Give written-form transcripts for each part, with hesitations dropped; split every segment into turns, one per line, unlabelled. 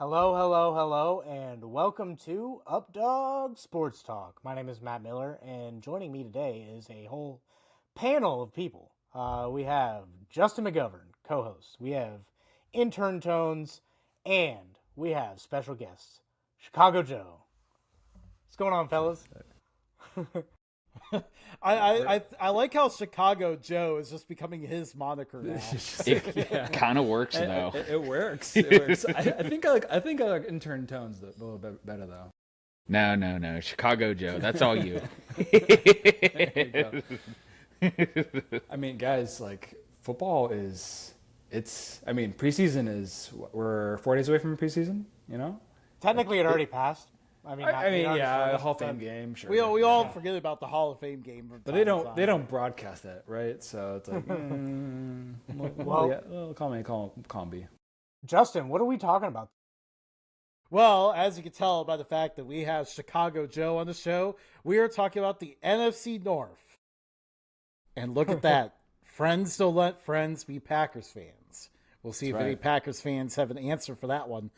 Hello, hello, hello, and welcome to Updog Sports Talk. My name is Matt Miller, and joining me today is a whole panel of people. We have Justin McGovern, co-host. We have Intern Tones, and we have special guests, Chicago Joe. What's going on, fellas?
I like how Chicago Joe is just becoming his moniker now.
It kind of works though.
It works. It works. I think I like Intern Tones a little bit better though.
No. Chicago Joe. That's all you.
I mean, guys, like football preseason is we're 4 days away from preseason. You know,
Technically, it already passed.
Yeah, Hall of Fame game. Sure.
We all forget about the Hall of Fame game,
But they don't broadcast it, right? So it's like, call me Combi.
Justin, what are we talking about?
Well, as you can tell by the fact that we have Chicago Joe on the show, we are talking about the NFC North. And look at that. Friends don't let friends be Packers fans. We'll see if any Packers fans have an answer for that one.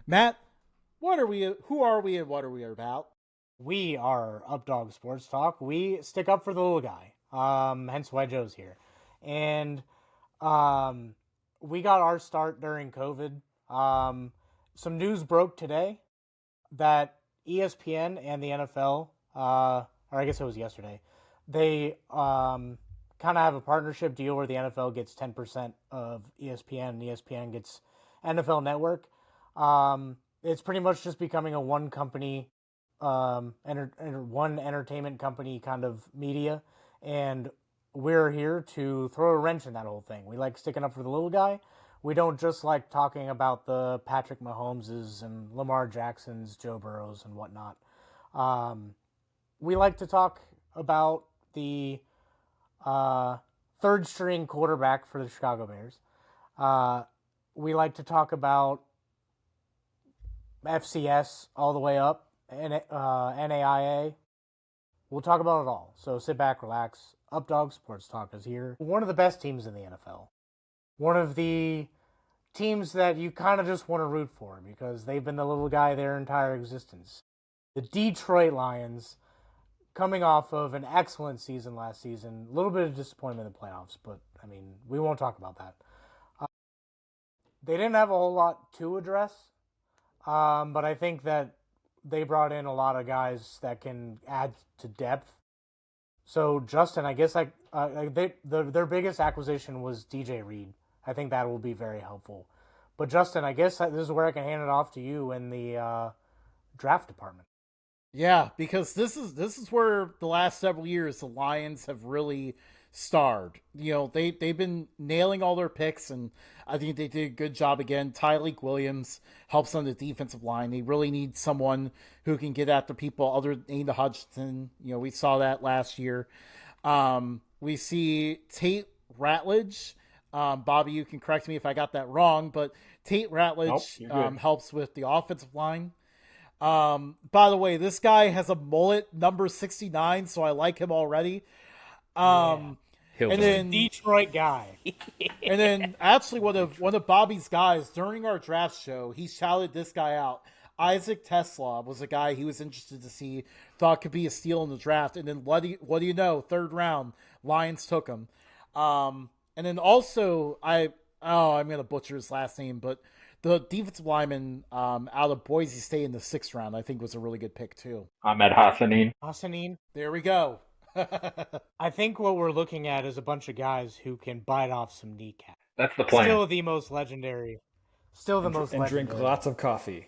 Matt, who are we, and what are we about?
We are Updog Sports Talk. We stick up for the little guy. Hence why Joe's here. And we got our start during COVID. Some news broke today that ESPN and the NFL, or I guess it was yesterday, they kind of have a partnership deal where the NFL gets 10% of ESPN and ESPN gets NFL Network. It's pretty much just becoming a one company, one entertainment company kind of media, and we're here to throw a wrench in that whole thing. We like sticking up for the little guy. We don't just like talking about the Patrick Mahomeses and Lamar Jacksons, Joe Burrows, and whatnot. We like to talk about the third string quarterback for the Chicago Bears. We like to talk about FCS all the way up, and NAIA. We'll talk about it all. So sit back, relax. Updog Sports Talk is here. One of the best teams in the NFL. One of the teams that you kind of just want to root for because they've been the little guy their entire existence. The Detroit Lions, coming off of an excellent season last season. A little bit of disappointment in the playoffs, but, I mean, we won't talk about that. They didn't have a whole lot to address. But I think that they brought in a lot of guys that can add to depth. So, Justin, I guess their biggest acquisition was DJ Reed. I think that will be very helpful. But, Justin, I guess this is where I can hand it off to you in the draft department.
Yeah, because this is where the last several years the Lions have really starred. You know, they've been nailing all their picks, and I think they did a good job again. Tyreek Williams helps on the defensive line. They really need someone who can get after people other than Aiden Hutchinson. You know, we saw that last year. We see Tate Ratledge. Bobby, you can correct me if I got that wrong, but Tate Ratledge helps with the offensive line. By the way, this guy has a mullet, number 69, so I like him already.
And then Detroit guy.
And then actually one of Bobby's guys during our draft show, he shouted this guy out. Isaac Tesla was a guy he was interested to see, thought could be a steal in the draft. And then what do you know? Third round, Lions took him. And then also I'm gonna butcher his last name, but the defensive lineman out of Boise State in the 6th round, I think was a really good pick too.
Ahmed
Hassanin.
There we go.
I think what we're looking at is a bunch of guys who can bite off some kneecaps.
That's the plan.
Still the most legendary.
And drink lots of coffee.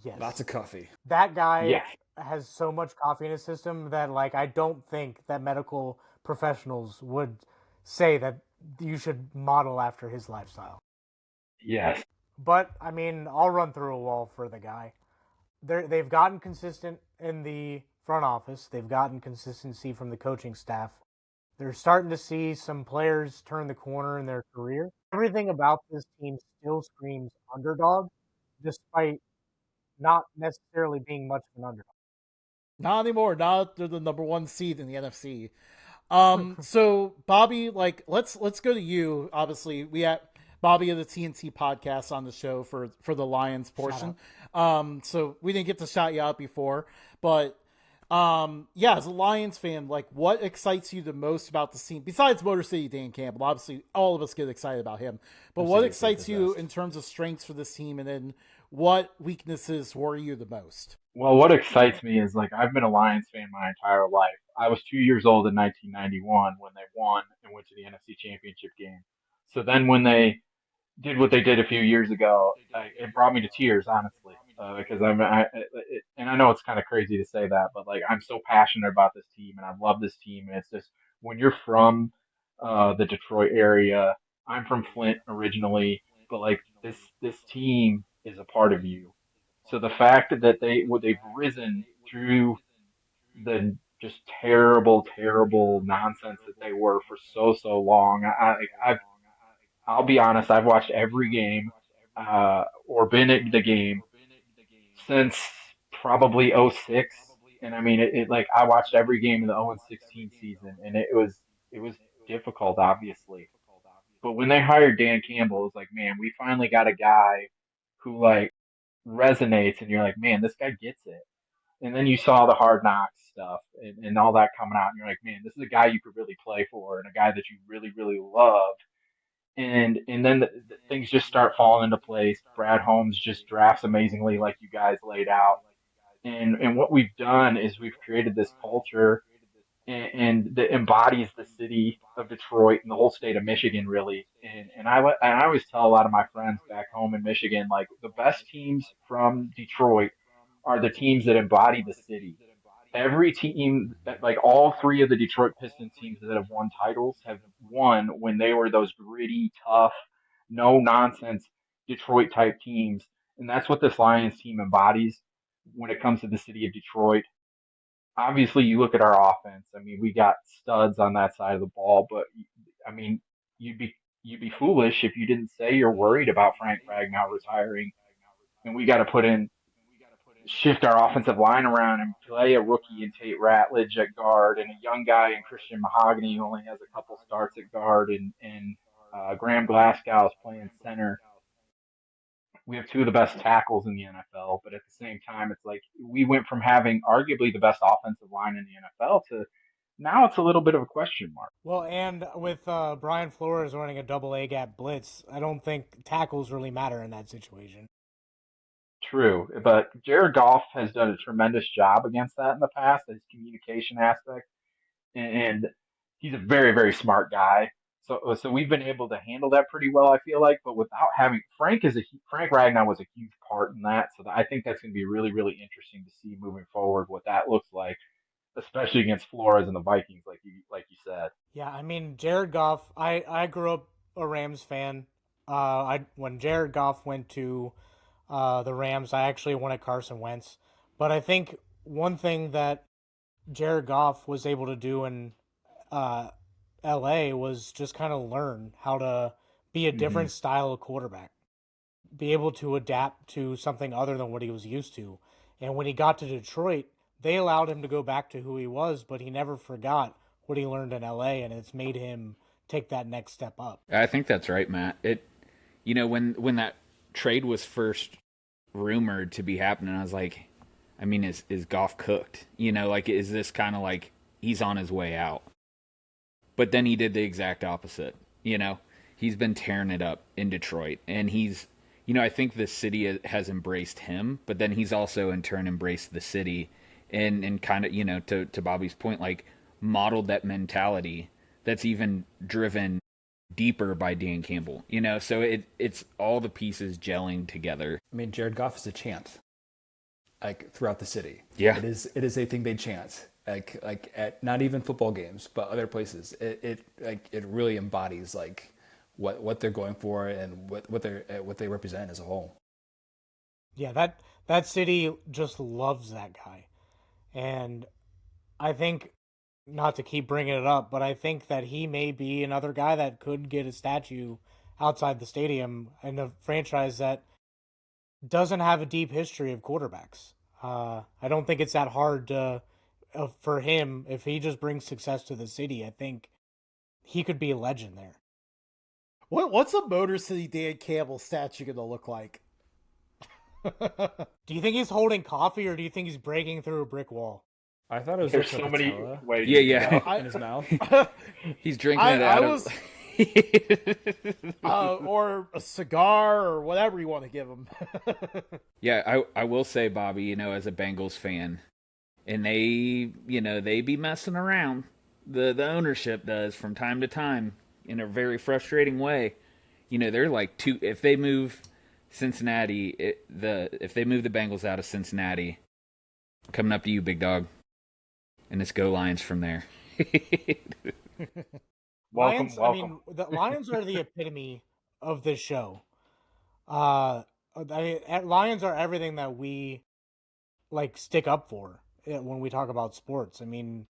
Yes.
Lots of coffee.
That guy has so much coffee in his system that, like, I don't think that medical professionals would say that you should model after his lifestyle.
Yes.
But, I mean, I'll run through a wall for the guy. They've gotten consistent in the front office. They've gotten consistency from the coaching staff. They're starting to see some players turn the corner in their career. Everything about this team still screams underdog, despite not necessarily being much of an underdog.
Not anymore. Now they're the number 1 seed in the NFC. So Bobby, like, let's go to you. Obviously, we had Bobby of the TNT Podcast on the show for the Lions portion. So we didn't get to shout you out before, but yeah, as a Lions fan, like, what excites you the most about the team besides Motor City Dan Campbell? Obviously, all of us get excited about him, but what excites you in terms of strengths for this team, and then what weaknesses worry you the most?
Well, what excites me is, like, I've been a Lions fan my entire life. I was 2 years old in 1991 when they won and went to the NFC Championship game. So then when they did what they did a few years ago, it brought me to tears, honestly, because and I know it's kind of crazy to say that, but like I'm so passionate about this team and I love this team, and it's just when you're from the Detroit area, I'm from Flint originally, but like this team is a part of you. So the fact that they've risen through the just terrible, terrible nonsense that they were for so long. I'll be honest, I've watched every game, or been at the game since probably '06. And I mean, like, I watched every game in the 0-16 season, and it was difficult, obviously. But when they hired Dan Campbell, it was like, man, we finally got a guy who, like, resonates, and you're like, man, this guy gets it. And then you saw the Hard Knocks stuff and all that coming out, and you're like, man, this is a guy you could really play for and a guy that you really, really love. And then the things just start falling into place. Brad Holmes just drafts amazingly, like you guys laid out. And what we've done is we've created this culture and that embodies the city of Detroit and the whole state of Michigan, really. And I always tell a lot of my friends back home in Michigan, like, the best teams from Detroit are the teams that embody the city. Every team, like all three of the Detroit Pistons teams that have won titles, have won when they were those gritty, tough, no nonsense Detroit type teams. And that's what this Lions team embodies when it comes to the city of Detroit. Obviously, you look at our offense. I mean, we got studs on that side of the ball, but I mean, you'd be foolish if you didn't say you're worried about Frank Ragnow retiring, and we got to shift our offensive line around and play a rookie in Tate Ratledge at guard and a young guy in Christian Mahogany who only has a couple starts at guard, and Graham Glasgow is playing center. We have two of the best tackles in the NFL, but at the same time, it's like we went from having arguably the best offensive line in the NFL to now it's a little bit of a question mark.
Well, and with Brian Flores running a double A gap blitz, I don't think tackles really matter in that situation.
True, but Jared Goff has done a tremendous job against that in the past, his communication aspect, and he's a very, very smart guy. So we've been able to handle that pretty well, I feel like. But without having Frank Ragnow was a huge part in that, so I think that's going to be really, really interesting to see moving forward what that looks like, especially against Flores and the Vikings, like you said.
Yeah, I mean, Jared Goff, I grew up a Rams fan. When Jared Goff went to the Rams, I actually wanted Carson Wentz. But I think one thing that Jared Goff was able to do in LA was just kind of learn how to be a different style of quarterback, be able to adapt to something other than what he was used to. And when he got to Detroit, they allowed him to go back to who he was, but he never forgot what he learned in LA, and it's made him take that next step up.
I think that's right, Matt. When that trade was first rumored to be happening, I was like, I mean, is Goff cooked? Like, is this kind of like he's on his way out? But then he did the exact opposite. He's been tearing it up in Detroit, and I think the city has embraced him, but then he's also in turn embraced the city and kind of, to Bobby's point, like modeled that mentality that's even driven deeper by Dan Campbell, so it's all the pieces gelling together.
I mean, Jared Goff is a chant, like, throughout the city.
Yeah.
It is a thing they chant, like at not even football games, but other places. It really embodies like what they're going for and what they represent as a whole.
Yeah, that city just loves that guy. And I think, not to keep bringing it up, but I think that he may be another guy that could get a statue outside the stadium in a franchise that doesn't have a deep history of quarterbacks. I don't think it's that hard for him. If he just brings success to the city, I think he could be a legend there.
What's a Motor City Dan Campbell statue gonna look like?
Do you think he's holding coffee, or do you think he's breaking through a brick wall?
I thought it was
There's
just
so many
patella
ways.
Yeah.
in his mouth.
He's drinking it out of...
Or a cigar or whatever you want to give him.
Yeah, I will say, Bobby, as a Bengals fan, and they be messing around. The ownership does from time to time in a very frustrating way. They're like if they move Cincinnati, if they move the Bengals out of Cincinnati, coming up to you, big dog, and it's go Lions from there.
Lions,
Welcome.
I mean, the Lions are the epitome of this show. Lions are everything that we stick up for when we talk about sports. I mean,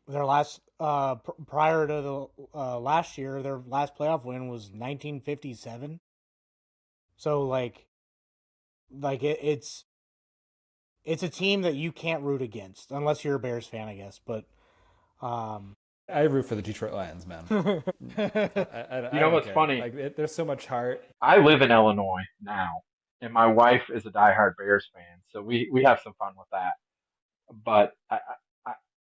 their last prior to the last year, their last playoff win was 1957. So it's a team that you can't root against unless you're a Bears fan, I guess. But
I root for the Detroit Lions, man. I don't
what's
care.
funny?
There's so much heart.
I live in Illinois now, and my wife is a diehard Bears fan, so we have some fun with that. But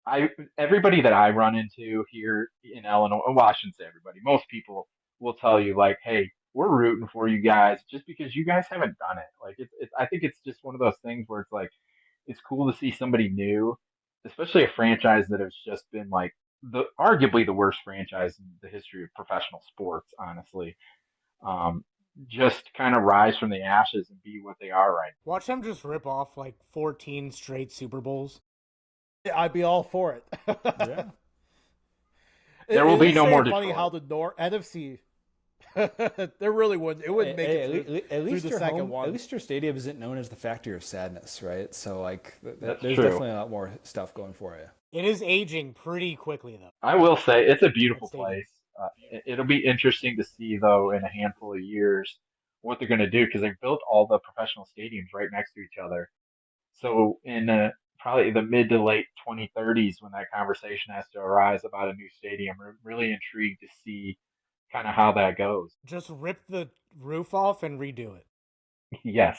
I everybody that I run into here in Illinois, well, I shouldn't say everybody. Most people will tell you hey, we're rooting for you guys just because you guys haven't done it. I think it's just one of those things where it's it's cool to see somebody new, especially a franchise that has just been arguably the worst franchise in the history of professional sports, honestly. Just kind of rise from the ashes and be what they are right now.
watch them just rip off 14 straight Super Bowls.
I'd be all for it.
Yeah.
There will be no more
Funny
Detroit.
how the NFC. There really wouldn't. It wouldn't make it
at least
through the
your
second
home,
one.
At least your stadium isn't known as the factory of sadness, right? So
That's
there's
true.
definitely a lot more stuff going for you.
It is aging pretty quickly, though.
I will say it's a beautiful
That stadium.
place. It'll be interesting to see, though, in a handful of years, what they're going to do because they've built all the professional stadiums right next to each other. So in probably the mid to late 2030s, when that conversation has to arise about a new stadium, we're really intrigued to see kind of how that goes.
Just rip the roof off and redo it.
Yes.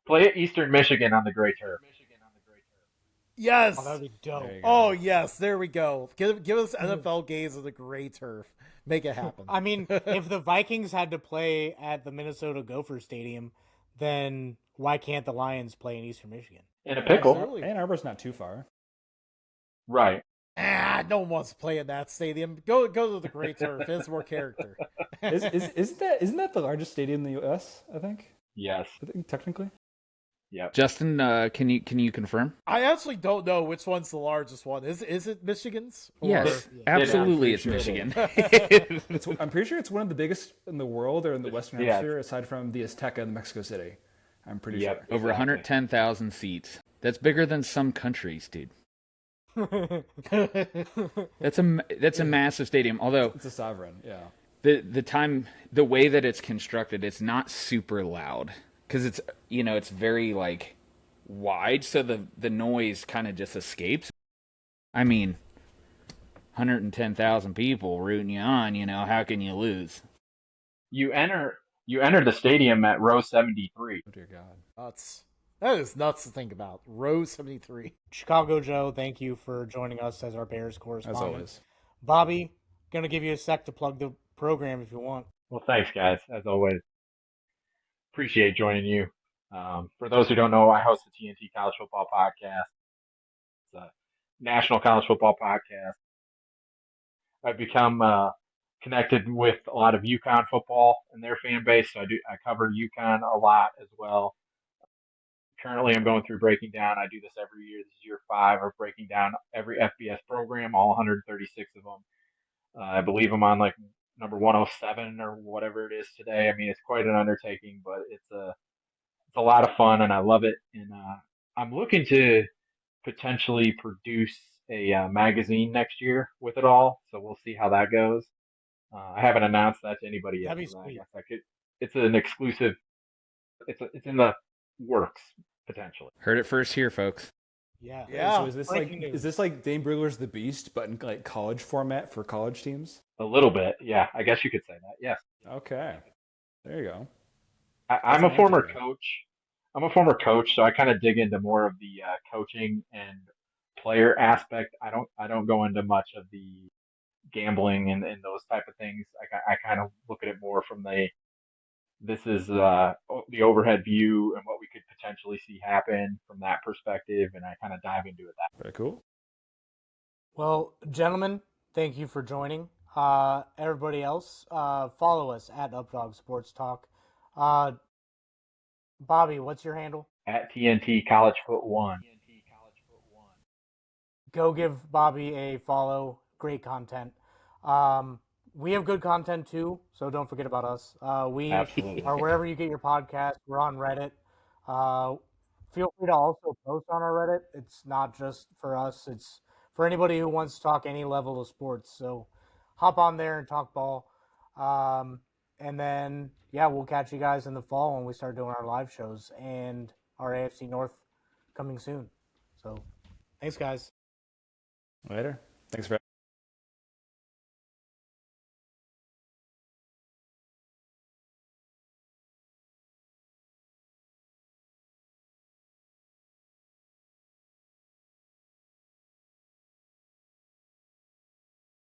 Play at Eastern Michigan on the gray turf.
Yes.
Oh, that would be dope.
There you go.
Oh yes, there we go. Give us NFL games of the gray turf. Make it happen.
I mean, if the Vikings had to play at the Minnesota Gopher Stadium, then why can't the Lions play in Eastern Michigan?
In a pickle.
Absolutely.
Ann Arbor's not too far.
Right.
No one wants to play in that stadium. Go to the gray turf. It's more character.
Isn't that the largest stadium in the U.S.? I think
Yes.
technically.
Yep.
Justin, can you confirm?
I actually don't know which one's the largest one. Is it Michigan's? Or-
Yes,
Yeah.
absolutely,
I'm
it's
pretty sure
Michigan.
I'm pretty sure it's one of the biggest in the world or in the Western
Yes.
Hemisphere, aside from the Azteca in Mexico City. I'm pretty
Yep.
sure.
Over
Exactly.
110,000 seats. That's bigger than some countries, dude. That's a massive stadium. Although
It's a sovereign, yeah.
the way that it's constructed, it's not super loud because it's very wide, so the noise kind of just escapes. I mean, 110,000 people rooting you on. How can you lose?
You enter the stadium at row 73.
Oh dear God.
Nuts. That is nuts to think about. Row 73.
Chicago Joe, thank you for joining us as our Bears
As
correspondent.
always.
Bobby, gonna give you a sec to plug the program if you want.
Well, thanks, guys. As always, appreciate joining you. For those who don't know, I host the TNT College Football Podcast. It's a national college football podcast. I've become connected with a lot of UConn football and their fan base, so I cover UConn a lot as well. Currently, I'm going through breaking down. I do this every year. This is year 5 of breaking down every FBS program, all 136 of them. I believe I'm on number 107 or whatever it is today. I mean, it's quite an undertaking, but it's a lot of fun and I love it. And I'm looking to potentially produce a magazine next year with it all. So we'll see how that goes. I haven't announced that to anybody yet.
That'd be
but I
sweet.
guess I could. It's an exclusive. It's in the works potentially.
Heard it first here, folks.
Yeah.
Yeah.
So
Breaking news.
is this like Dane Brugler's The Beast, but in like college format for college teams?
A little bit, yeah. I guess you could say that. Yes.
Okay, there you go.
I'm
That's
a former
interesting.
coach. I'm a former coach, so I kind of dig into more of the coaching and player aspect. I don't go into much of the gambling and those type of things. I kind of look at it more from this is the overhead view and what we could potentially see happen from that perspective, and I kind of dive into it that.
Very cool.
Well, gentlemen, thank you for joining. Everybody else, follow us at Updog Sports Talk. Bobby, what's your handle?
At TNT College Foot One.
Go give Bobby a follow. Great content. We have good content too, so don't forget about us. We
Absolutely.
are wherever you get your podcast. We're on Reddit. Feel free to also post on our Reddit. It's not just for us, it's for anybody who wants to talk any level of sports. So hop on there and talk ball. And then, yeah, we'll catch you guys in the fall when we start doing our live shows and our AFC North coming soon. So thanks, guys.
Later. Thanks for